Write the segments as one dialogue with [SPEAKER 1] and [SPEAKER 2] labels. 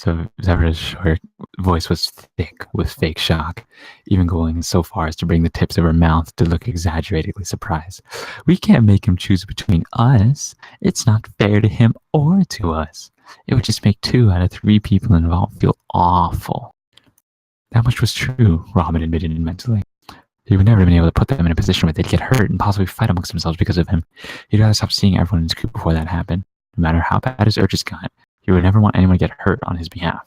[SPEAKER 1] So Zevra's short voice was thick with fake shock, even going so far as to bring the tips of her mouth to look exaggeratedly surprised. We can't make him choose between us. It's not fair to him or to us. It would just make 2 out of 3 people involved feel awful. That much was true, Robin admitted mentally. He would never have been able to put them in a position where they'd get hurt and possibly fight amongst themselves because of him. He'd rather stop seeing everyone in his group before that happened. No matter how bad his urges got, he would never want anyone to get hurt on his behalf.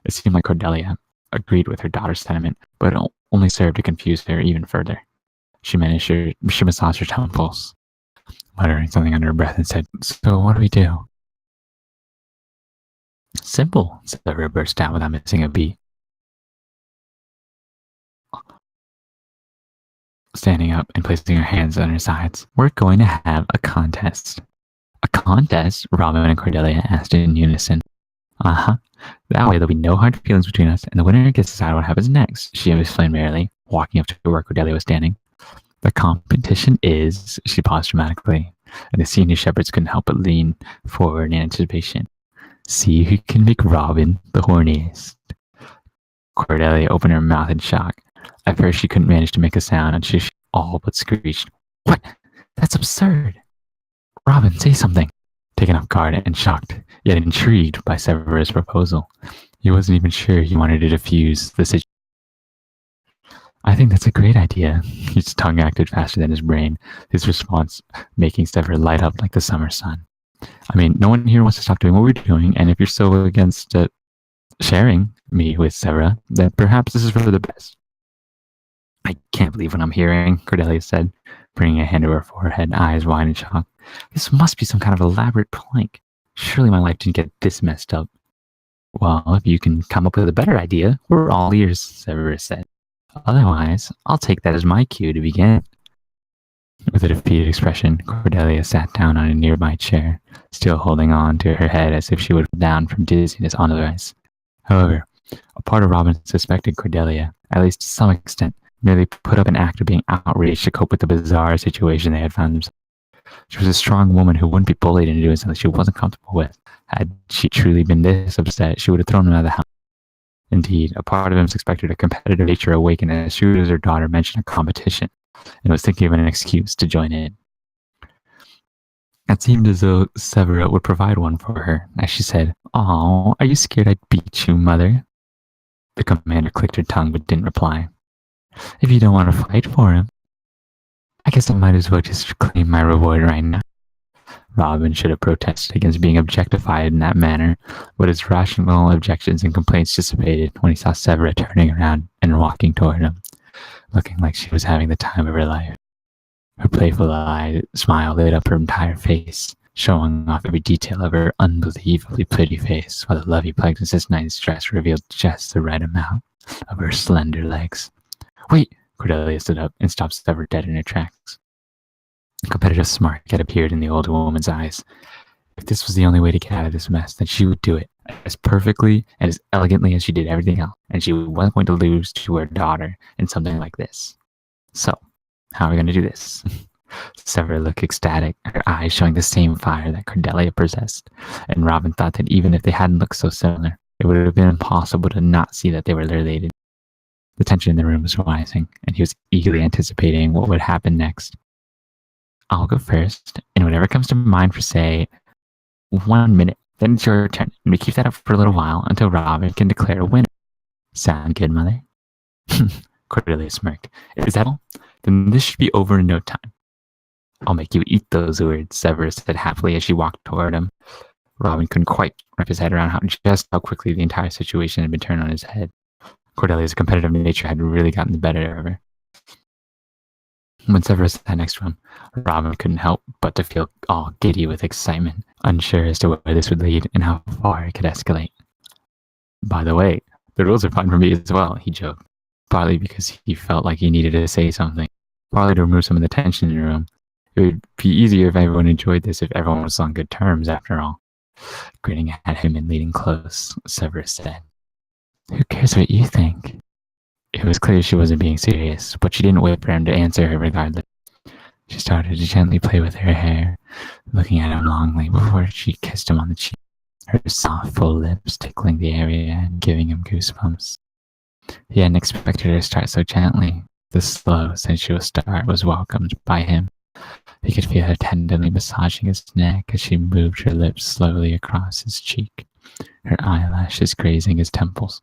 [SPEAKER 1] It seemed like Cordelia agreed with her daughter's sentiment, but it only served to confuse her even further. She massaged her temples, muttering something under her breath, and said, "So what do we do?" "Simple," Severa burst out without missing a beat. Standing up and placing her hands on her sides. "We're going to have a contest." "A contest?" Robin and Cordelia asked in unison. "Uh-huh. That way there'll be no hard feelings between us, and the winner gets to decide what happens next," she explained merrily, walking up to where Cordelia was standing. "The competition is," she paused dramatically, and the senior shepherds couldn't help but lean forward in anticipation. "See who can make Robin the horniest." Cordelia opened her mouth in shock. At first she couldn't manage to make a sound, and she all but screeched. "What? That's absurd!" "Robin, say something." Taken off guard and shocked, yet intrigued by Severa's proposal. He wasn't even sure he wanted to diffuse the situation. "I think that's a great idea." His tongue acted faster than his brain, his response making Severa light up like the summer sun. "I mean, no one here wants to stop doing what we're doing, and if you're so against sharing me with Severa, then perhaps this is for the best." "I can't believe what I'm hearing," Cordelia said, bringing a hand to her forehead, eyes wide in shock. "This must be some kind of elaborate prank. Surely my life didn't get this messed up." "Well, if you can come up with a better idea, we're all ears," Severa said. "Otherwise, I'll take that as my cue to begin." With a defeated expression, Cordelia sat down on a nearby chair, still holding on to her head as if she would fall down from dizziness onto the ice. However, a part of Robin suspected Cordelia, at least to some extent, merely put up an act of being outraged to cope with the bizarre situation they had found themselves. She was a strong woman who wouldn't be bullied into doing something she wasn't comfortable with. Had she truly been this upset, she would have thrown him out of the house. Indeed, a part of him suspected a competitive nature awakened as soon as her daughter mentioned a competition, and was thinking of an excuse to join in. It seemed as though Severa would provide one for her, as she said, "Oh, are you scared I'd beat you, Mother?" The commander clicked her tongue but didn't reply. "If you don't want to fight for him, I guess I might as well just claim my reward right now." Robin should have protested against being objectified in that manner, but his rational objections and complaints dissipated when he saw Severa turning around and walking toward him, looking like she was having the time of her life. Her playful smile lit up her entire face, showing off every detail of her unbelievably pretty face, while the lovely Plexus night's dress revealed just the right amount of her slender legs. "Wait!" Cordelia stood up and stopped Severa dead in her tracks. A competitive smirk had appeared in the older woman's eyes. If this was the only way to get out of this mess, then she would do it as perfectly and as elegantly as she did everything else, and she wasn't going to lose to her daughter in something like this. "So, how are we going to do this?" Severa looked ecstatic, her eyes showing the same fire that Cordelia possessed, and Robin thought that even if they hadn't looked so similar, it would have been impossible to not see that they were related. The tension in the room was rising, and he was eagerly anticipating what would happen next. "I'll go first, and whatever comes to mind for, say, 1 minute, then it's your turn, and we keep that up for a little while until Robin can declare a winner. Sound good, Mother?" Cordelia smirked. "Is that all? Then this should be over in no time." "I'll make you eat those words," Severa said happily as she walked toward him. Robin couldn't quite wrap his head around how quickly the entire situation had been turned on his head. Cordelia's competitive nature had really gotten the better of her. When Severa sat next to him, Robin couldn't help but to feel all giddy with excitement, unsure as to where this would lead and how far it could escalate. "By the way, the rules are fine for me as well," he joked, partly because he felt like he needed to say something, partly to remove some of the tension in the room. It would be easier if everyone enjoyed this, if everyone was on good terms, after all. Grinning at him and leaning close, Severa said, "Who cares what you think?" It was clear she wasn't being serious, but she didn't wait for him to answer her regardless. She started to gently play with her hair, looking at him longly before she kissed him on the cheek. her soft, full lips tickling the area and giving him goosebumps. He hadn't expected her to start so gently. The slow, sensual start was welcomed by him. He could feel her tenderly massaging his neck as she moved her lips slowly across his cheek, her eyelashes grazing his temples.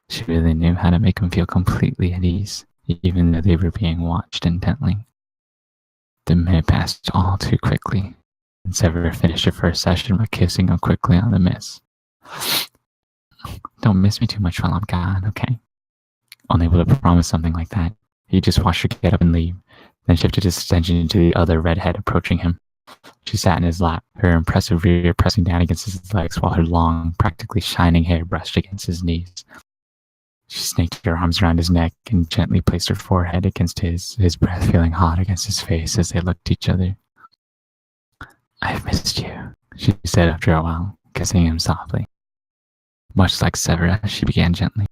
[SPEAKER 1] She really knew how to make him feel completely at ease, even though they were being watched intently. The minute passed all too quickly, and Sever finished her first session by kissing him quickly on the miss. Don't miss me too much while I'm gone, okay? Unable to promise something like that, he just watched her get up and leave, then shifted his attention to the other redhead approaching him. She sat in his lap, her impressive rear pressing down against his legs while her long, practically shining hair brushed against his knees. She snaked her arms around his neck and gently placed her forehead against his breath feeling hot against his face as they looked at each other. "I've missed you," she said after a while, kissing him softly. Much like Severa, she began gently.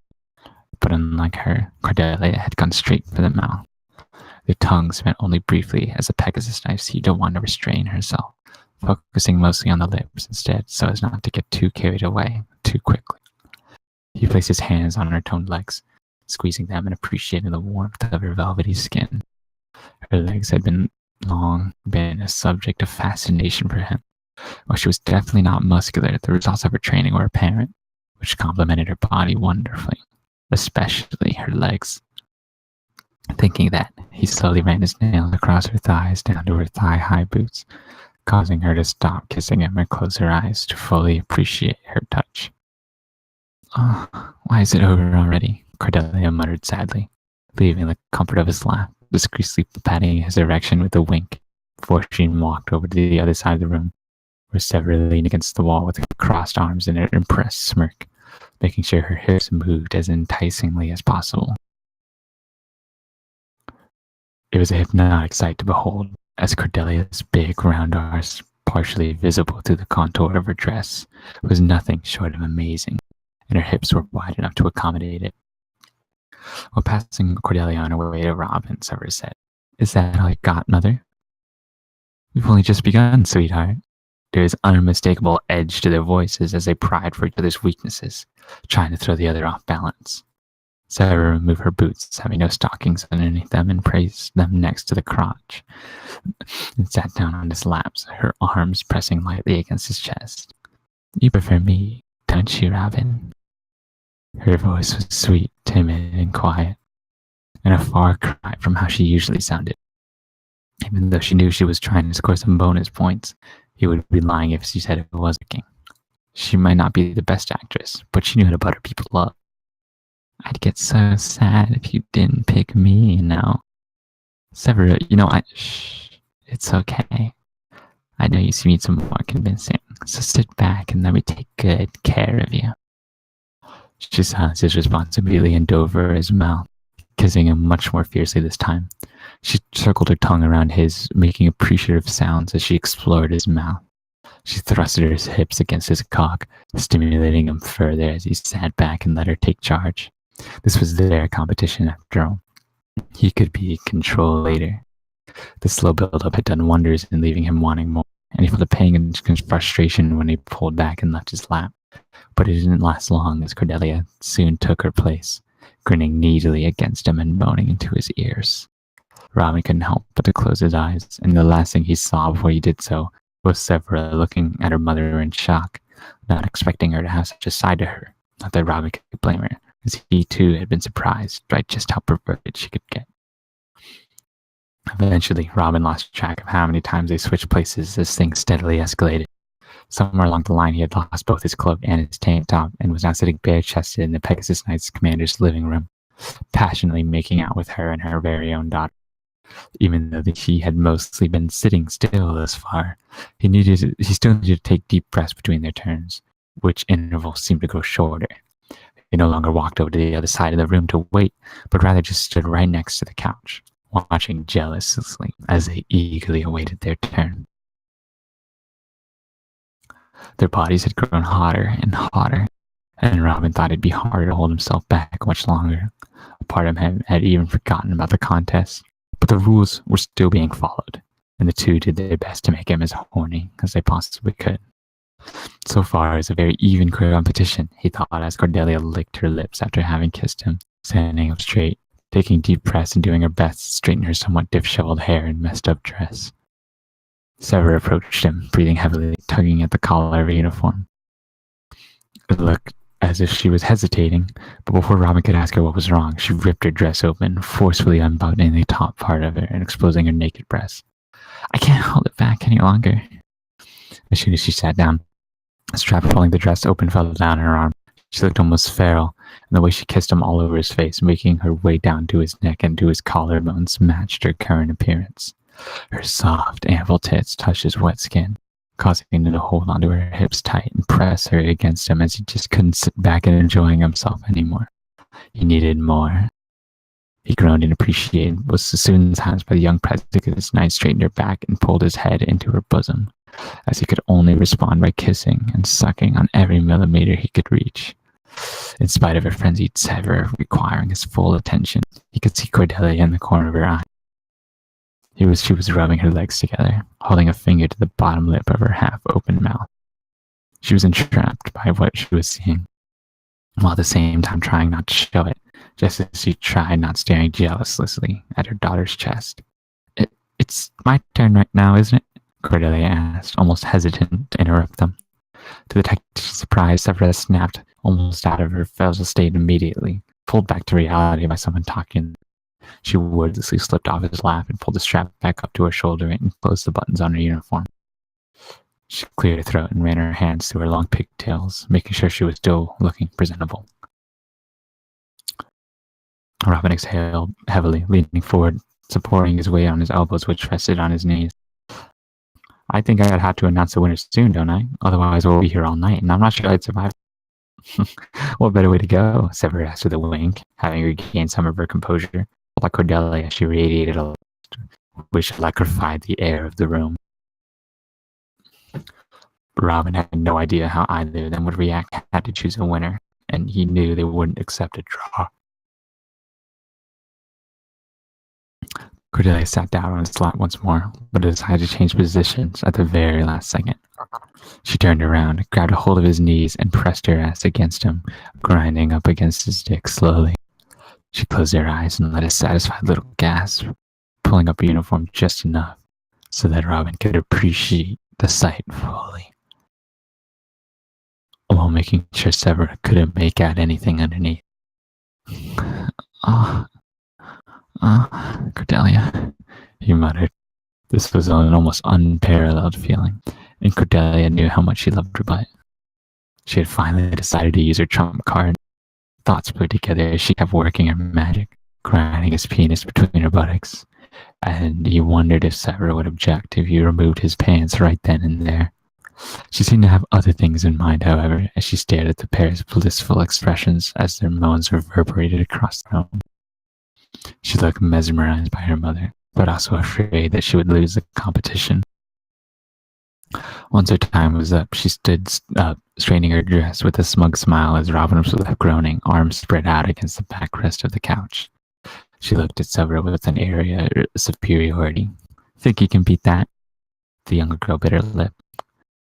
[SPEAKER 1] But unlike her, Cordelia had gone straight for the mouth. Their tongues met only briefly as the Pegasus knife seemed to want to restrain herself, focusing mostly on the lips instead so as not to get too carried away too quickly. He placed his hands on her toned legs, squeezing them and appreciating the warmth of her velvety skin. Her legs had long been a subject of fascination for him. While she was definitely not muscular, the results of her training were apparent, which complemented her body wonderfully, especially her legs. Thinking that, he slowly ran his nails across her thighs down to her thigh-high boots, causing her to stop kissing him and close her eyes to fully appreciate her touch. "Oh, why is it over already?" Cordelia muttered sadly, leaving the comfort of his lap, discreetly patting his erection with a wink, before she walked over to the other side of the room, where Severa leaned against the wall with crossed arms and an impressed smirk, making sure her hips moved as enticingly as possible. It was a hypnotic sight to behold, as Cordelia's big round arms, partially visible through the contour of her dress, was nothing short of amazing, and her hips were wide enough to accommodate it. While passing Cordelia on her way to Robin, Severa said, "Is that all you got, Mother?" "We've only just begun, sweetheart." There is unmistakable edge to their voices as they pried for each other's weaknesses, trying to throw the other off balance. Sarah removed her boots, having no stockings underneath them, and placed them next to the crotch, and sat down on his laps, her arms pressing lightly against his chest. "You prefer me, don't you, Robin?" Her voice was sweet, timid, and quiet, and a far cry from how she usually sounded. Even though she knew she was trying to score some bonus points, he would be lying if she said it was working. She might not be the best actress, but she knew how to butter people up. "I'd get so sad if you didn't pick me, Severa, shh, it's okay. I know you need some more convincing, so sit back and let me take good care of you." She silenced his response immediately and dove over his mouth, kissing him much more fiercely this time. She circled her tongue around his, making appreciative sounds as she explored his mouth. She thrusted her hips against his cock, stimulating him further as he sat back and let her take charge. This was their competition after all. He could be in control later. The slow build-up had done wonders in leaving him wanting more, and he felt a pang and frustration when he pulled back and left his lap. But it didn't last long, as Cordelia soon took her place, grinning needily against him and moaning into his ears. Robin couldn't help but to close his eyes, and the last thing he saw before he did so was Severa looking at her mother in shock, not expecting her to have such a side to her. Not that Robin could blame her, as he too had been surprised by just how perverted she could get. Eventually, Robin lost track of how many times they switched places as things steadily escalated. Somewhere along the line, he had lost both his cloak and his tank top, and was now sitting bare-chested in the Pegasus Knights commander's living room, passionately making out with her and her very own daughter. Even though he had mostly been sitting still thus far, he still needed to take deep breaths between their turns, which intervals seemed to grow shorter. He no longer walked over to the other side of the room to wait, but rather just stood right next to the couch, watching jealously as they eagerly awaited their turn. Their bodies had grown hotter and hotter, and Robin thought it'd be harder to hold himself back much longer. A part of him had even forgotten about the contest, but the rules were still being followed, and the two did their best to make him as horny as they possibly could. So far, it's a very even competition, he thought as Cordelia licked her lips after having kissed him, standing up straight, taking deep breaths and doing her best to straighten her somewhat disheveled hair and messed up dress. Severa approached him, breathing heavily, tugging at the collar of her uniform. It looked as if she was hesitating, but before Robin could ask her what was wrong, she ripped her dress open, forcefully unbuttoning the top part of it and exposing her naked breasts. I can't hold it back any longer. As soon as she sat down, a strap pulling the dress open fell down her arm. She looked almost feral, and the way she kissed him all over his face, making her way down to his neck and to his collarbones, matched her current appearance. Her soft, ample tits touched his wet skin, causing him to hold onto her hips tight and press her against him as he just couldn't sit back and enjoying himself anymore. He needed more. He groaned in appreciation, was soon silenced by the young President's knife, straightened her back and pulled his head into her bosom, as he could only respond by kissing and sucking on every millimeter he could reach. In spite of her frenzied Severa requiring his full attention, he could see Cordelia in the corner of her eye. She was rubbing her legs together, holding a finger to the bottom lip of her half-open mouth. She was entrapped by what she was seeing, while at the same time trying not to show it, just as she tried not staring jealously at her daughter's chest. It's my turn right now, isn't it? Cordelia asked, almost hesitant to interrupt them. To the detective's surprise, Severa snapped almost out of her fetal state immediately, pulled back to reality by someone talking. She wordlessly slipped off his lap and pulled the strap back up to her shoulder and closed the buttons on her uniform. She cleared her throat and ran her hands through her long pigtails, making sure she was still looking presentable. Robin exhaled heavily, leaning forward, supporting his weight on his elbows, which rested on his knees. I think I'd have to announce the winner soon, don't I? Otherwise, we'll be here all night, and I'm not sure I'd survive. What better way to go? Severa asked with a wink, having regained some of her composure. Like Cordelia, she radiated a light which electrified the air of the room. Robin had no idea how either of them would react had to choose a winner, and he knew they wouldn't accept a draw. Cordelia sat down on his lap once more, but decided to change positions at the very last second. She turned around, grabbed a hold of his knees, and pressed her ass against him, grinding up against his dick slowly. She closed her eyes and let a satisfied little gasp, pulling up her uniform just enough so that Robin could appreciate the sight fully, while making sure Severa couldn't make out anything underneath. Cordelia, he muttered. This was an almost unparalleled feeling, and Cordelia knew how much she loved her butt. She had finally decided to use her trump card. Thoughts put together as she kept working her magic, grinding his penis between her buttocks, and he wondered if Severa would object if he removed his pants right then and there. She seemed to have other things in mind, however, as she stared at the pair's blissful expressions as their moans reverberated across the room. She looked mesmerized by her mother, but also afraid that she would lose the competition. Once her time was up, she stood up, straightening her dress with a smug smile as Robin was left groaning, arms spread out against the backrest of the couch. She looked at Severa with an air of superiority. Think you can beat that? The younger girl bit her lip.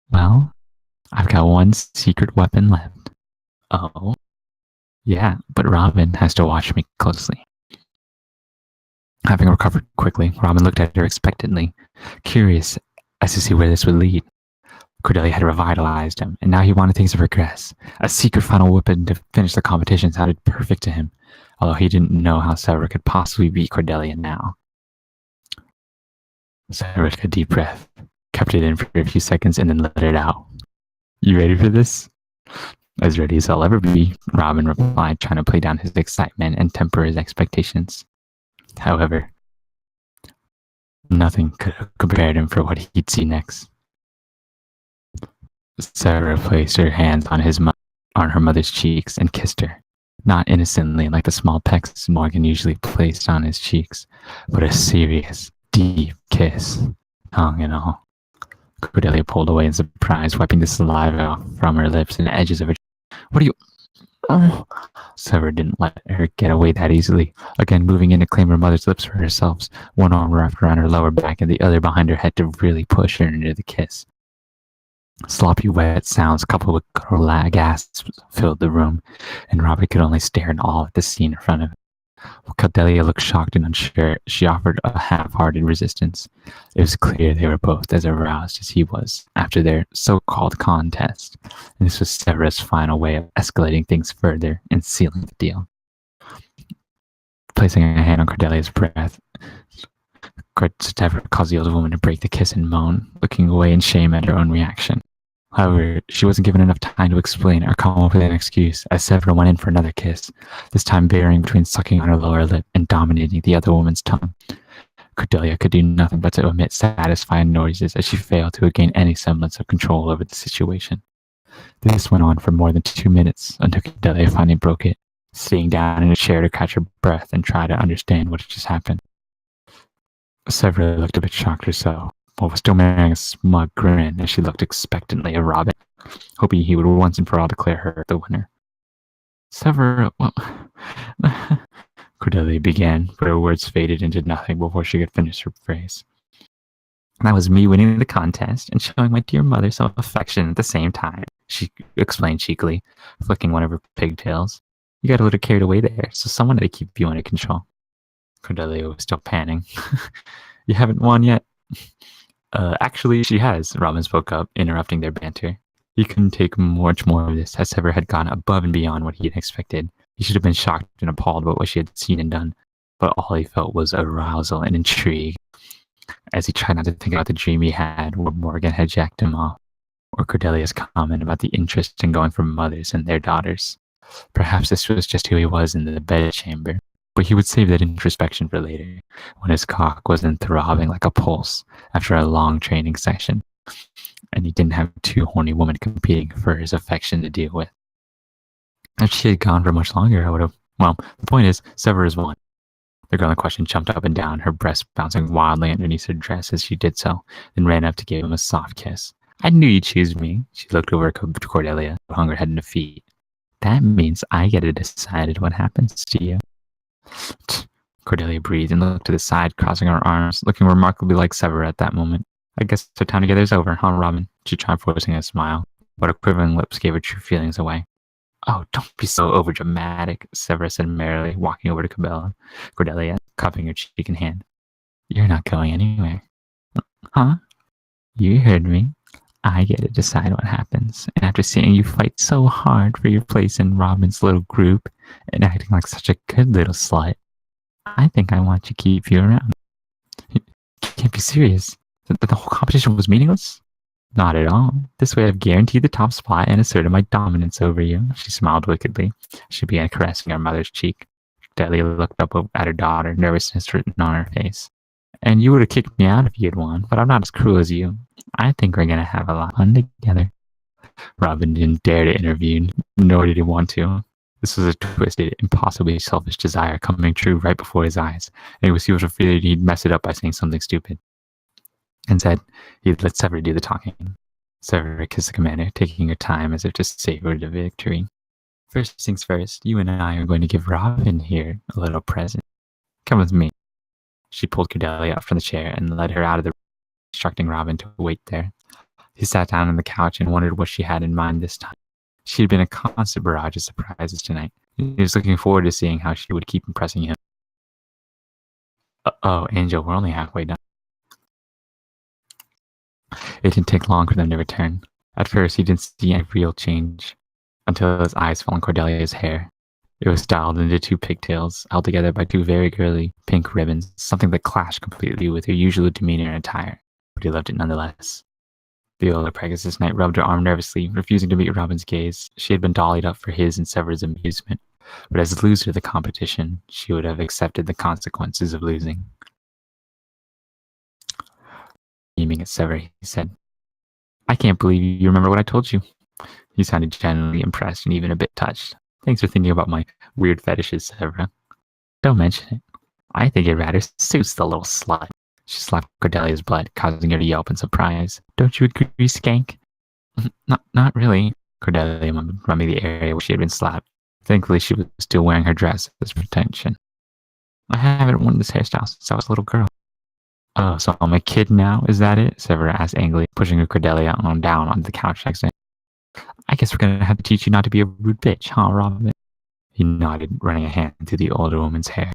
[SPEAKER 1] Well, I've got one secret weapon left. Oh? Yeah, but Robin has to watch me closely. Having recovered quickly, Robin looked at her expectantly, curious as to see where this would lead. Cordelia had revitalized him, and now he wanted things to progress. A secret final weapon to finish the competition sounded perfect to him, although he didn't know how Severa could possibly beat Cordelia now. Severa took a deep breath, kept it in for a few seconds, and then let it out. You ready for this? As ready as I'll ever be, Robin replied, trying to play down his excitement and temper his expectations. However, nothing could have prepared him for what he'd see next. Severa placed her hands on her mother's cheeks and kissed her, not innocently like the small pecks Morgan usually placed on his cheeks, but a serious, deep kiss, tongue and all. Cordelia pulled away in surprise, wiping the saliva from her lips and the edges of her. What are you? Oh. Severa didn't let her get away that easily, again moving in to claim her mother's lips for herself, one arm wrapped around her lower back and the other behind her head to really push her into the kiss. Sloppy, wet sounds coupled with guttural gasps filled the room, and Robert could only stare in awe at the scene in front of him. While Cordelia looked shocked and unsure, she offered a half-hearted resistance. It was clear they were both as aroused as he was after their so-called contest, and this was Severus' final way of escalating things further and sealing the deal. Placing a hand on Cordelia's breast, Severa caused the old woman to break the kiss and moan, looking away in shame at her own reaction. However, she wasn't given enough time to explain or come up with an excuse, as Severa went in for another kiss, this time varying between sucking on her lower lip and dominating the other woman's tongue. Cordelia could do nothing but to emit satisfying noises as she failed to gain any semblance of control over the situation. This went on for more than 2 minutes, until Cordelia finally broke it, sitting down in a chair to catch her breath and try to understand what had just happened. Severa looked a bit shocked herself, but was still wearing a smug grin as she looked expectantly at Robin, hoping he would once and for all declare her the winner. Severa, well, Cordelia began, but her words faded into nothing before she could finish her phrase. That was me winning the contest and showing my dear mother some affection at the same time, she explained cheekily, flicking one of her pigtails. You got a little carried away there, so someone had to keep you under control. Cordelia was still panning. You haven't won yet? Actually, she has, Robin spoke up, interrupting their banter. He couldn't take much more of this, as Severa had gone above and beyond what he had expected. He should have been shocked and appalled by what she had seen and done, but all he felt was arousal and intrigue, as he tried not to think about the dream he had where Morgan had jacked him off, or Cordelia's comment about the interest in going for mothers and their daughters. Perhaps this was just who he was in the bedchamber, but he would save that introspection for later, when his cock wasn't throbbing like a pulse after a long training session, and he didn't have two horny women competing for his affection to deal with. If she had gone for much longer, I would have... Well, the point is, Severa's won. The girl in question jumped up and down, her breasts bouncing wildly underneath her dress as she did so, then ran up to give him a soft kiss. I knew you'd choose me. She looked over at Cordelia, who hung her head in defeat. That means I get to decide what happens to you. Cordelia breathed and looked to the side, crossing her arms, looking remarkably like Severa at that moment. I guess our time together is over, huh, Robin? She tried forcing a smile, but her quivering lips gave her true feelings away. Oh, don't be so overdramatic, Severa said merrily, walking over to Cordelia, cupping her cheek in hand. You're not going anywhere. Huh? You heard me. I get to decide what happens, and after seeing you fight so hard for your place in Robin's little group and acting like such a good little slut, I think I want to keep you around. You can't be serious. The whole competition was meaningless? Not at all. This way I've guaranteed the top spot and asserted my dominance over you. She smiled wickedly. She began caressing her mother's cheek. Delia looked up at her daughter, nervousness written on her face. And you would have kicked me out if you had won, but I'm not as cruel as you. I think we're going to have a lot of fun together. Robin didn't dare to intervene, nor did he want to. This was a twisted, impossibly selfish desire coming true right before his eyes, and he was afraid he'd mess it up by saying something stupid. Instead, he'd let Severa do the talking. Severa kissed the commander, taking her time as if to savor the victory. First things first, you and I are going to give Robin here a little present. Come with me. She pulled Cordelia up from the chair and led her out of the room, instructing Robin to wait there. He sat down on the couch and wondered what she had in mind this time. She had been a constant barrage of surprises tonight. He was looking forward to seeing how she would keep impressing him. Oh, Angel, we're only halfway done. It didn't take long for them to return. At first, he didn't see any real change, until his eyes fell on Cordelia's hair. It was styled into two pigtails, held together by two very girly pink ribbons, something that clashed completely with her usual demeanor and attire, but he loved it nonetheless. The older Pegasus Knight rubbed her arm nervously, refusing to meet Robin's gaze. She had been dollied up for his and Severa's amusement, but as the loser of the competition, she would have accepted the consequences of losing. Beaming at Severa, he said, I can't believe you remember what I told you. He sounded genuinely impressed and even a bit touched. Thanks for thinking about my weird fetishes, Severa. Don't mention it. I think it rather suits the little slut. She slapped Cordelia's butt, causing her to yelp in surprise. Don't you agree, skank? Not really. Cordelia rubbing the area where she had been slapped. Thankfully, she was still wearing her dress as protection. I haven't worn this hairstyle since I was a little girl. Oh, so I'm a kid now? Is that it? Severa asked angrily, pushing her Cordelia on down onto the couch next to him. I guess we're gonna have to teach you not to be a rude bitch, huh, Robin? He nodded, running a hand through the older woman's hair.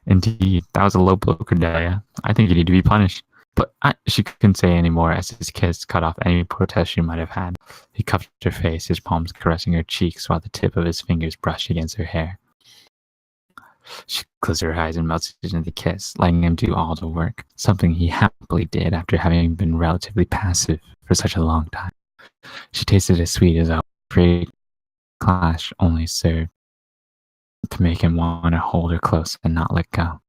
[SPEAKER 1] Indeed, that was a low blow, Cordelia. I think you need to be punished. But she couldn't say any more as his kiss cut off any protest she might have had. He cupped her face, his palms caressing her cheeks while the tip of his fingers brushed against her hair. She closed her eyes and melted into the kiss, letting him do all the work, something he happily did after having been relatively passive for such a long time. She tasted as sweet as a free clash only served to make him want to hold her close and not let go.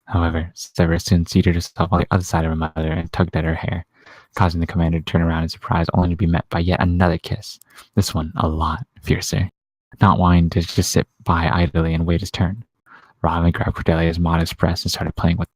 [SPEAKER 1] However, Severa soon seated herself on the other side of her mother and tugged at her hair, causing the commander to turn around in surprise only to be met by yet another kiss, this one a lot fiercer. Not wanting to just sit by idly and wait his turn, Robin grabbed Cordelia's modest breast and started playing with